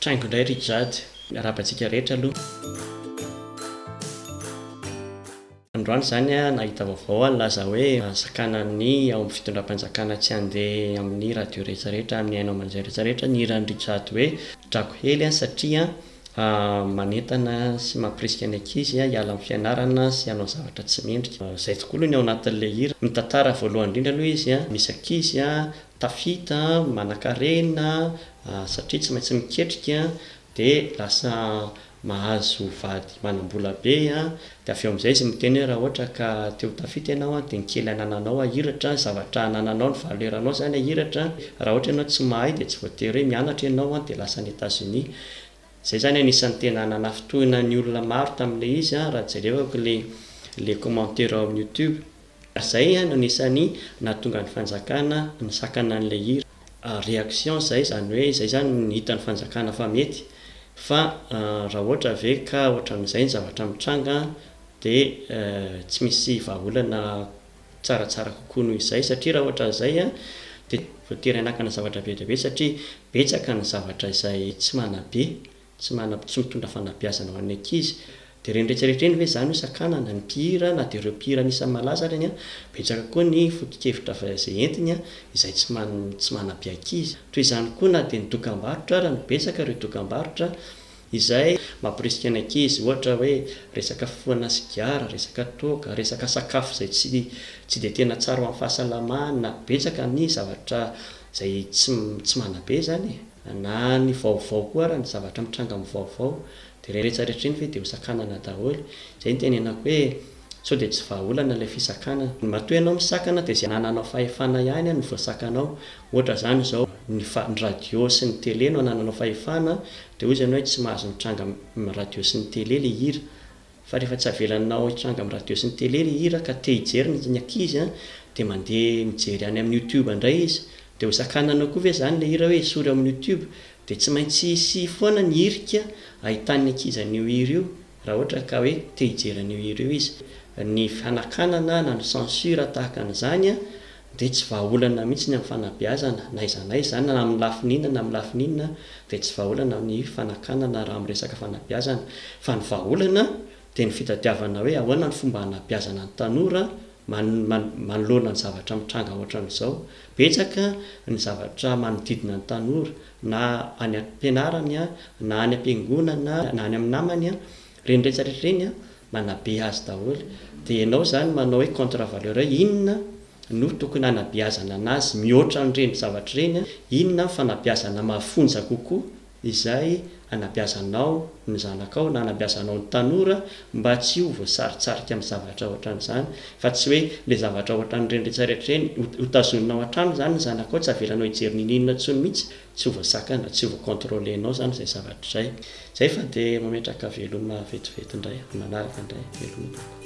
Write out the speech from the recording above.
traingo indray ry zady arabantsika rehetra aloha androany zany a nahita vaovao a laza hoe sakanany ao amin'ny fitondram-panjakana tsy andeha amin'ny radio rehetrarehetra amin'ny ainao aman'izay rehetrarehetra ny hiran'ny Richard hoe drako hely a satria manentana sy mampirisika ny ankizy hiala amin'ny fianarana sy hanao zavatra tsy mendrika izay tokoa aloha ny ao anatin'le hira mitantara voalohany indrindra aloha izy a misy ankizy a tafita manan-karena satria tsy maintsy miketrika dia lasa mahazo vady manam-bola be a dia avy eo amin'izay izy miteny hoe raha ohatra ka teo tafita ianao a dia ny kely anananao ahiratra zavatra anananao ny valeranao zany ahiratra raha ohatra ianao tsy mahay dia tsy voatery hoe mianatra ianao a dia lasa any États-Unis zay zany anisan'ny tena nanafitohina ny olona maro tamin'le izy a raha jerevako le commentaire ao amin'ny YouTube zay a no anisan'ny nahatonga ny fanjakana ny sakana an'le hira réaction zay zany hoe zay zany ny hitan'ny fanjakana fa mety fa raha ohatra ve ka ohatran'izay ny zavatra mitranga dia tsy misy vahaolana tsaratsara kokoa noho izay satria raha ohatra zay a dia voatery hanakana zavatra be dia be satria betsaka ny zavatra izay tsy manabe tsy mitondra fanabeazana ho an'ny ankizy dia reny rehetrarehetra eny ve zany hoe sakanana ny mpihira na dia ireo mpihira anisan'ny malaza reny a betsaka koa ny foto-kevitra izay entiny a izay tsy manabe ankizy toy izany koa na dia ny dokam-barotra raha ny betsaka ireo dokam-barotra izay mampirisika ny ankizy ohatra hoe resaka foana sigara resaka toaka resaka sakafo izay tsy dia tena tsara ho amin'ny fahasalamana betsaka ny zavatra izay tsy manabe zany na ny vaovao koa raha ny zavatra mitranga amin'ny vaovao dia rehetrarehetra iny ve dia ho sakanana daholo izay ny tenenako hoe sao dia tsy vahaolana ilay fisakana matoa ianao misakana dia izay anananao fahefana ihany a no voasakanao ohatra zany izao ny radio sy ny télé no anananao fahefana dia hoy izany hoe tsy mahazo mitranga amin'ny radio sy ny télé le hira fa rehefa tsy avelanao hitranga amin'ny radio sy ny télé le hira ka te hijery ny ankizy a dia mandeha mijery any amin'ny YouTube indray izy dia ho sakanana koa ve zany le hira hoe isory ao amin'ny YouTube dia tsy maintsy hisy foana ny hirika ahitan'ny ankizy an'io hira io raha ohatra ka hoe te hijery an'io hira io izy ny fanakanana na ny censure tahaka an'izany a dia tsy vahaolana mihitsy ny amin'ny fanabeazana na izanay zany na amin'ny lafininana na amin'ny lafininana dia tsy vahaolana amin'ny fanakanana raha amin'ny resaka fanabeazana fa ny vahaolana dia ny fitadiavana hoe ahoana ny fomba hanabeazana ny tanora manoloana ny zavatra mitranga ohatran'izao betsaka ny zavatra manodidina ny tanora na any am-pianarany a na any am-piangonana na any amin'ny namany a reny rehetrarehetra reny a manabe azy daholo dia ianao zany manao hoe contre valeur inona no tokony hanabeazana anazy mihoatra n'ireny zavatra ireny a inona fanabeazana mahafonja kokoa izay hanabeazanao ny zanakao na hanabeazanao ny tanora mba tsy ho voasaritsarika amin'ny zavatra ohatran'izany fa tsy hoe le zavatra ohatran'ireny rehetrarehetra reny hotazonina hatrano zany ny zanakao tsy avelanao hijery ninina intsony mihitsy tsy ho voasakana tsy ho voacontrolenao zany izay zavatra izay fa dia mametraka veloma vetivety indray manaraka indray veloma